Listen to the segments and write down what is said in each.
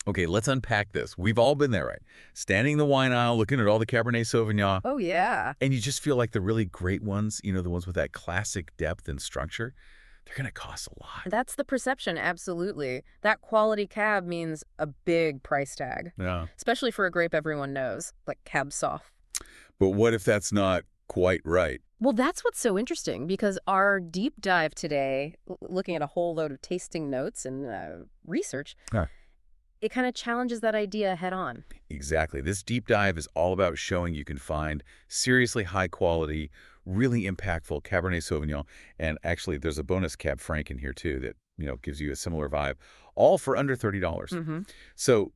Okay, let's unpack this. We've all been there, right? Standing in the wine aisle, looking at all the Cabernet Sauvignon, Oh, yeah. and you just feel like the really great ones, the ones with that classic depth and structure, they're going to cost a lot. That's the perception, absolutely. That quality cab means a big price tag, Yeah. especially for a grape everyone knows, like Cab Sauv. But what if that's not quite right? Well, that's what's so interesting because our deep dive today, looking at a whole load of tasting notes and research, Yeah. it kind of challenges that idea head on. Exactly. This deep dive is all about showing you can find seriously high quality, really impactful Cabernet Sauvignon. And actually, there's a bonus Cab Franc in here, too, that, gives you a similar vibe, all for under $30. Mm-hmm. So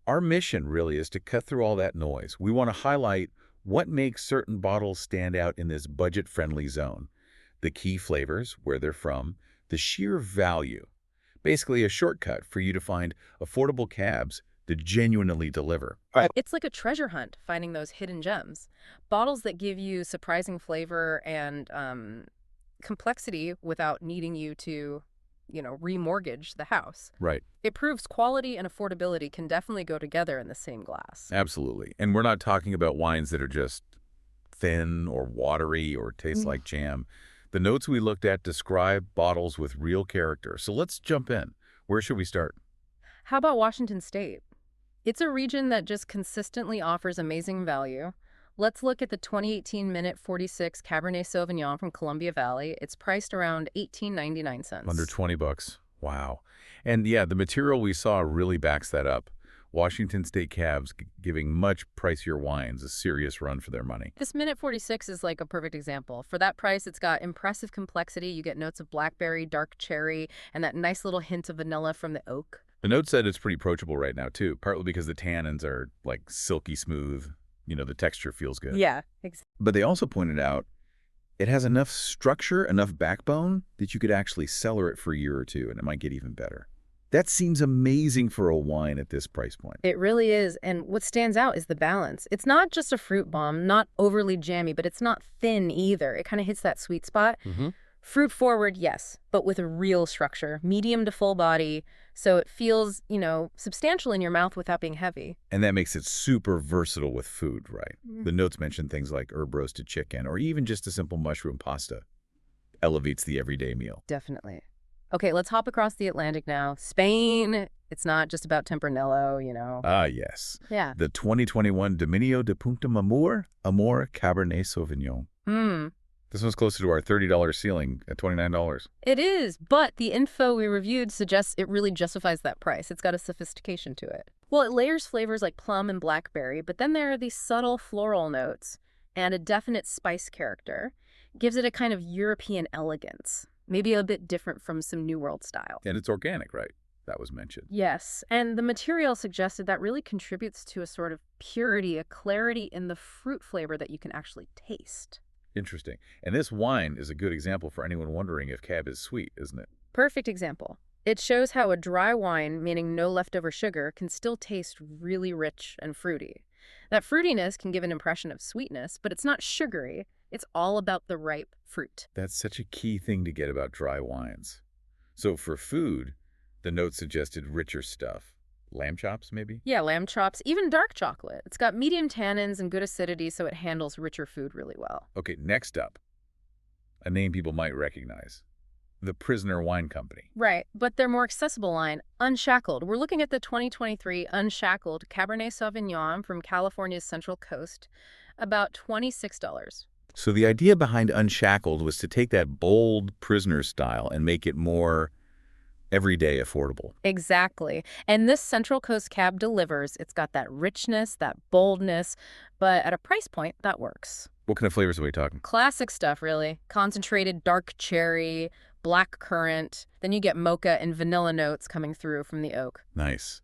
our mission really is to cut through all that noise. We want to highlight what makes certain bottles stand out in this budget-friendly zone, the key flavors, where they're from, the sheer value, basically a shortcut for you to find affordable cabs that genuinely deliver. It's like a treasure hunt, finding those hidden gems. Bottles that give you surprising flavor and complexity without needing you to, remortgage the house. Right. It proves quality and affordability can definitely go together in the same glass. Absolutely. And we're not talking about wines that are just thin or watery or taste like jam. The notes we looked at describe bottles with real character. So let's jump in. Where should we start? How about Washington State? It's a region that just consistently offers amazing value. Let's look at the 2018 Minute 46 Cabernet Sauvignon from Columbia Valley. It's priced around $18.99. Under 20 bucks. Wow. And yeah, the material we saw really backs that up. Washington State cabs giving much pricier wines a serious run for their money. This Minute 46 is like a perfect example. For that price, it's got impressive complexity. You get notes of blackberry, dark cherry, and that nice little hint of vanilla from the oak. The note said it's pretty approachable right now, too, partly because the tannins are like silky smooth. The texture feels good. Yeah, exactly. But they also pointed out it has enough structure, enough backbone that you could actually cellar it for a year or two, and it might get even better. That seems amazing for a wine at this price point. It really is. And what stands out is the balance. It's not just a fruit bomb, not overly jammy, but it's not thin either. It kind of hits that sweet spot. Fruit forward, yes, but with a real structure, medium to full body, so it feels, substantial in your mouth without being heavy. And that makes it super versatile with food, right? The notes mention things like herb roasted chicken or even just a simple mushroom pasta. Elevates the everyday meal. Definitely. Okay, let's hop across the Atlantic now. Spain, it's not just about Tempranillo. Ah, yes. Yeah. The 2021 Dominio de Punta Amor Cabernet Sauvignon. This one's closer to our $30 ceiling at $29. It is, but the info we reviewed suggests it really justifies that price. It's got a sophistication to it. Well, it layers flavors like plum and blackberry, but then there are these subtle floral notes and a definite spice character. Gives it a kind of European elegance, maybe a bit different from some New World style. And it's organic, right? That was mentioned. Yes, and the material suggested that really contributes to a sort of purity, a clarity in the fruit flavor that you can actually taste. Interesting. And this wine is a good example for anyone wondering if Cab is sweet, isn't it? Perfect example. It shows how a dry wine, meaning no leftover sugar, can still taste really rich and fruity. That fruitiness can give an impression of sweetness, but it's not sugary. It's all about the ripe fruit. That's such a key thing to get about dry wines. So for food, the note suggested richer stuff. Lamb chops, maybe? Yeah, lamb chops, even dark chocolate. It's got medium tannins and good acidity, so it handles richer food really well. Okay, next up, a name people might recognize. The Prisoner Wine Company. Right, but their more accessible line, Unshackled. We're looking at the 2023 Unshackled Cabernet Sauvignon from California's Central Coast, about $26. So the idea behind Unshackled was to take that bold prisoner style and make it more everyday affordable. Exactly. And this Central Coast cab delivers. It's got that richness, that boldness, but at a price point that works. What kind of flavors are we talking? Classic stuff, really. Concentrated dark cherry, black currant. Then you get mocha and vanilla notes coming through from the oak. Nice.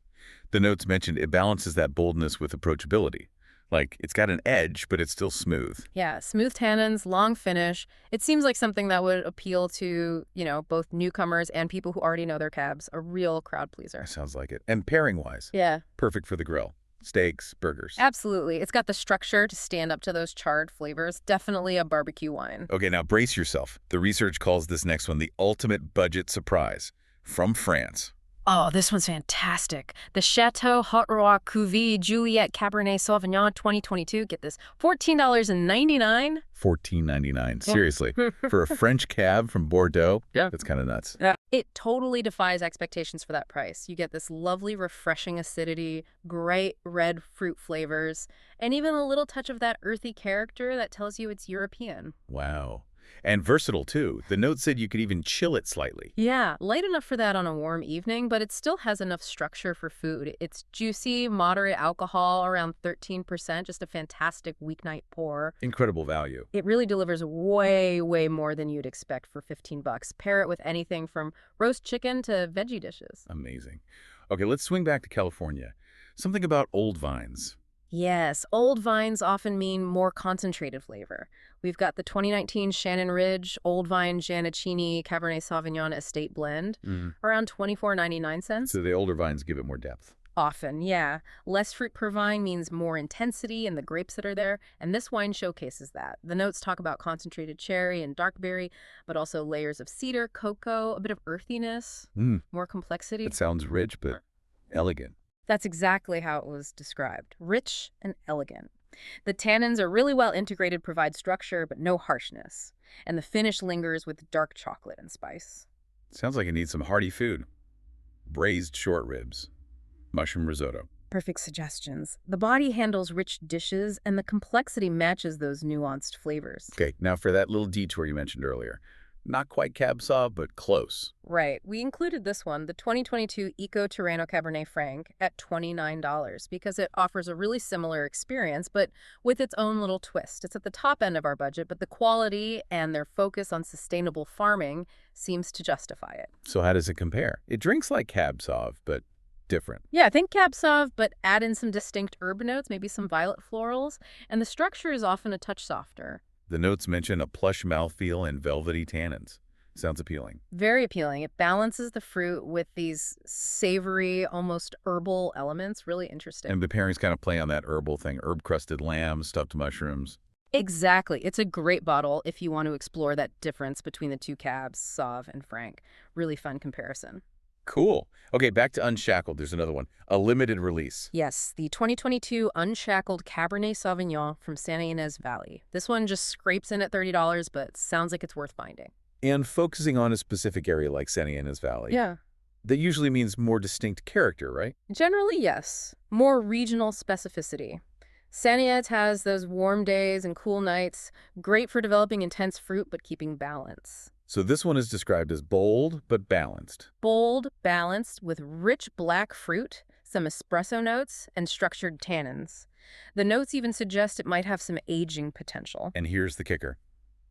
The notes mentioned it balances that boldness with approachability. Like, it's got an edge, but it's still smooth. Yeah, smooth tannins, long finish. It seems like something that would appeal to, both newcomers and people who already know their cabs. A real crowd pleaser. That sounds like it. And pairing-wise, yeah, perfect for the grill. Steaks, burgers. absolutely. It's got the structure to stand up to those charred flavors. Definitely a barbecue wine. Okay, now brace yourself. The research calls this next one the ultimate budget surprise from France. Oh, this one's fantastic. The Chateau Haute Roi Cuvée Juliette Cabernet Sauvignon 2022. Get this, $14.99. $14.99. Yeah. Seriously. For a French cab from Bordeaux? Yeah. That's kind of nuts. Yeah. It totally defies expectations for that price. You get this lovely, refreshing acidity, great red fruit flavors, and even a little touch of that earthy character that tells you it's European. Wow. And versatile, too. The note said you could even chill it slightly. Yeah, light enough for that on a warm evening, but it still has enough structure for food. It's juicy, moderate alcohol, around 13%, just a fantastic weeknight pour. Incredible value. It really delivers way, way more than you'd expect for 15 bucks. Pair it with anything from roast chicken to veggie dishes. Amazing. Okay, let's swing back to California. Something about old vines. Yes, old vines often mean more concentrated flavor. We've got the 2019 Shannon Ridge Old Vine Giannichini Cabernet Sauvignon Estate Blend, around $24.99. So the older vines give it more depth. Often, yeah. Less fruit per vine means more intensity in the grapes that are there, and this wine showcases that. The notes talk about concentrated cherry and dark berry, but also layers of cedar, cocoa, a bit of earthiness, more complexity. It sounds rich, but elegant. That's exactly how it was described. Rich and elegant. The tannins are really well integrated, provide structure, but no harshness. And the finish lingers with dark chocolate and spice. Sounds like it needs some hearty food. Braised short ribs. Mushroom risotto. Perfect suggestions. The body handles rich dishes, and the complexity matches those nuanced flavors. Okay, now for that little detour you mentioned earlier. Not quite Cab Sauv, but close. Right. We included this one, the 2022 Eco Turano Cabernet Franc, at $29 because it offers a really similar experience, but with its own little twist. It's at the top end of our budget, but the quality and their focus on sustainable farming seems to justify it. So how does it compare? It drinks like Cab Sauv, but different. Yeah, I think Cab Sauv, but add in some distinct herb notes, maybe some violet florals, and the structure is often a touch softer. The notes mention a plush mouthfeel and velvety tannins. Sounds appealing. Very appealing. It balances the fruit with these savory, almost herbal elements. Really interesting. And the pairings kind of play on that herbal thing. Herb-crusted lamb, stuffed mushrooms. Exactly. It's a great bottle if you want to explore that difference between the two Cabs, Sauv and Franc. Really fun comparison. Cool. Okay, back to Unshackled. There's another one. A limited release. Yes, the 2022 Unshackled Cabernet Sauvignon from Santa Ynez Valley. This one just scrapes in at $30, but sounds like it's worth finding. And focusing on a specific area like Santa Ynez Valley. Yeah. That usually means more distinct character, right? Generally, yes. More regional specificity. Santa Ynez has those warm days and cool nights, great for developing intense fruit but keeping balance. So this one is described as bold but balanced. Bold, balanced, with rich black fruit, some espresso notes, and structured tannins. The notes even suggest it might have some aging potential. And here's the kicker.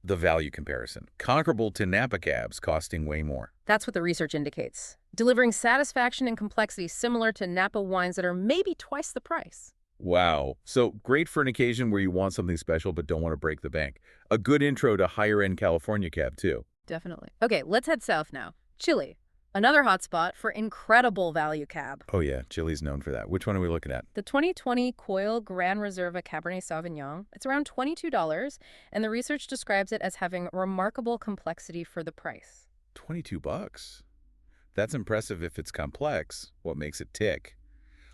The value comparison. Comparable to Napa cabs costing way more. That's what the research indicates. Delivering satisfaction and complexity similar to Napa wines that are maybe twice the price. Wow. So great for an occasion where you want something special but don't want to break the bank. A good intro to higher-end California cab, too. Definitely. Okay, let's head south now. Chile, another hotspot for incredible value cab. Oh yeah, Chile's known for that. Which one are we looking at? The 2020 Coil Gran Reserva Cabernet Sauvignon. It's around $22, and the research describes it as having remarkable complexity for the price. 22 bucks. That's impressive if it's complex. What makes it tick?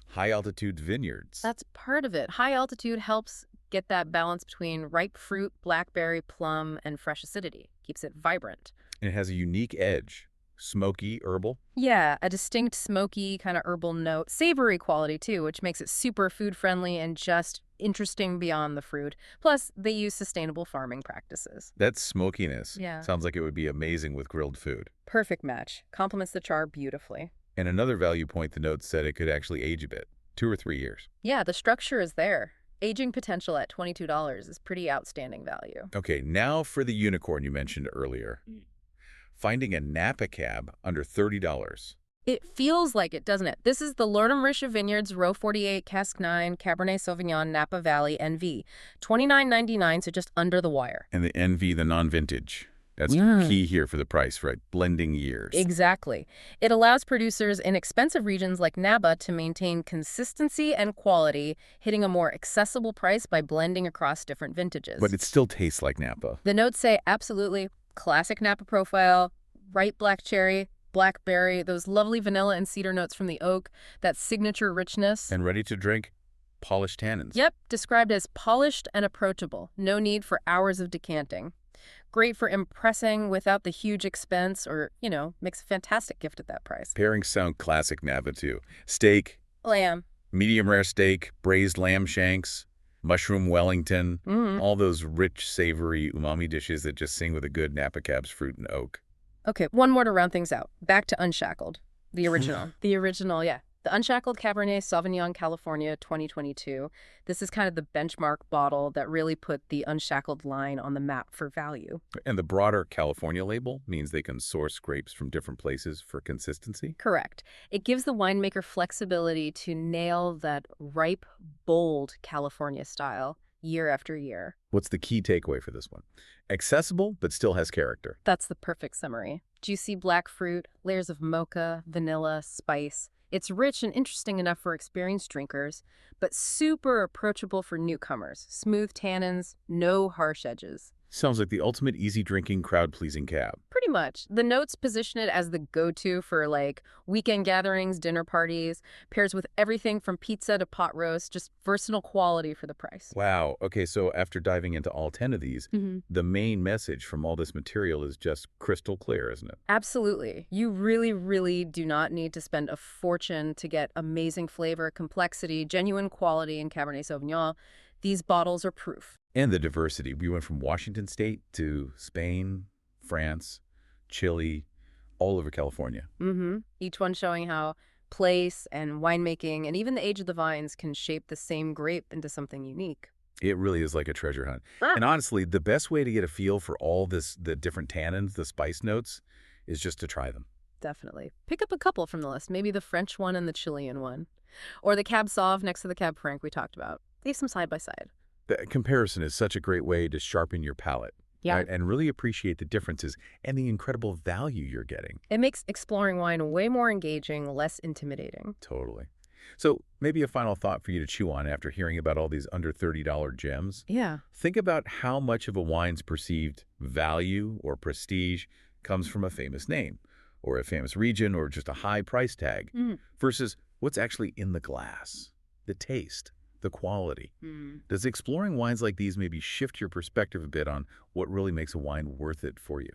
High-altitude vineyards. That's part of it. High altitude helps get that balance between ripe fruit, blackberry, plum, and fresh acidity. Keeps it vibrant. And it has a unique edge. Smoky, herbal. Yeah, a distinct smoky kind of herbal note. Savory quality, too, which makes it super food-friendly and just interesting beyond the fruit. Plus, they use sustainable farming practices. That smokiness Sounds like it would be amazing with grilled food. Perfect match. Complements the char beautifully. And another value point, the note said it could actually age a bit. 2 or 3 years. Yeah, the structure is there. Aging potential at $22 is pretty outstanding value. Okay, now for the unicorn you mentioned earlier. Finding a Napa cab under $30. It feels like it, doesn't it? This is the Lornum Risha Vineyards Row 48 Cask 9 Cabernet Sauvignon Napa Valley NV. $29.99, so just under the wire. And the NV, the non-vintage. That's key here for the price, right? Blending years. Exactly. It allows producers in expensive regions like Napa to maintain consistency and quality, hitting a more accessible price by blending across different vintages. But it still tastes like Napa. The notes say absolutely classic Napa profile, ripe black cherry, Blackberry, those lovely vanilla and cedar notes from the oak, that signature richness. And ready to drink, polished tannins. Yep, described as polished and approachable. No need for hours of decanting. Great for impressing without the huge expense or, makes a fantastic gift at that price. Pairings sound classic Nava too. Steak, Lamb. medium rare steak, braised lamb shanks, mushroom Wellington, all those rich, savory umami dishes that just sing with a good Napa Cabs fruit and oak. Okay, one more to round things out. Back to Unshackled, the original. The original, yeah. The Unshackled Cabernet Sauvignon California 2022. This is kind of the benchmark bottle that really put the Unshackled line on the map for value. And the broader California label means they can source grapes from different places for consistency. Correct. It gives the winemaker flexibility to nail that ripe, bold California style year after year. What's the key takeaway for this one? Accessible, but still has character. That's the perfect summary. Juicy black fruit, layers of mocha, vanilla, spice. It's rich and interesting enough for experienced drinkers, but super approachable for newcomers. Smooth tannins, no harsh edges. Sounds like the ultimate easy-drinking, crowd-pleasing cab. Pretty much. The notes position it as the go-to for, weekend gatherings, dinner parties, pairs with everything from pizza to pot roast, just versatile quality for the price. Wow. Okay, so after diving into all 10 of these, the main message from all this material is just crystal clear, isn't it? Absolutely. You really, really do not need to spend a fortune to get amazing flavor, complexity, genuine quality in Cabernet Sauvignon. These bottles are proof. And the diversity. We went from Washington State to Spain, France, Chile, all over California. Each one showing how place and winemaking and even the age of the vines can shape the same grape into something unique. It really is like a treasure hunt. And honestly, the best way to get a feel for all the different tannins, the spice notes, is just to try them. Definitely. Pick up a couple from the list, maybe the French one and the Chilean one. Or the Cab Sauv next to the Cab Franc we talked about. Leave them side by side. The comparison is such a great way to sharpen your palate. Yeah. Right? And really appreciate the differences and the incredible value you're getting. It makes exploring wine way more engaging, less intimidating. Totally. So maybe a final thought for you to chew on after hearing about all these under $30 gems. Yeah. Think about how much of a wine's perceived value or prestige comes from a famous name or a famous region or just a high price tag versus what's actually in the glass, the taste, the quality. Does exploring wines like these maybe shift your perspective a bit on what really makes a wine worth it for you?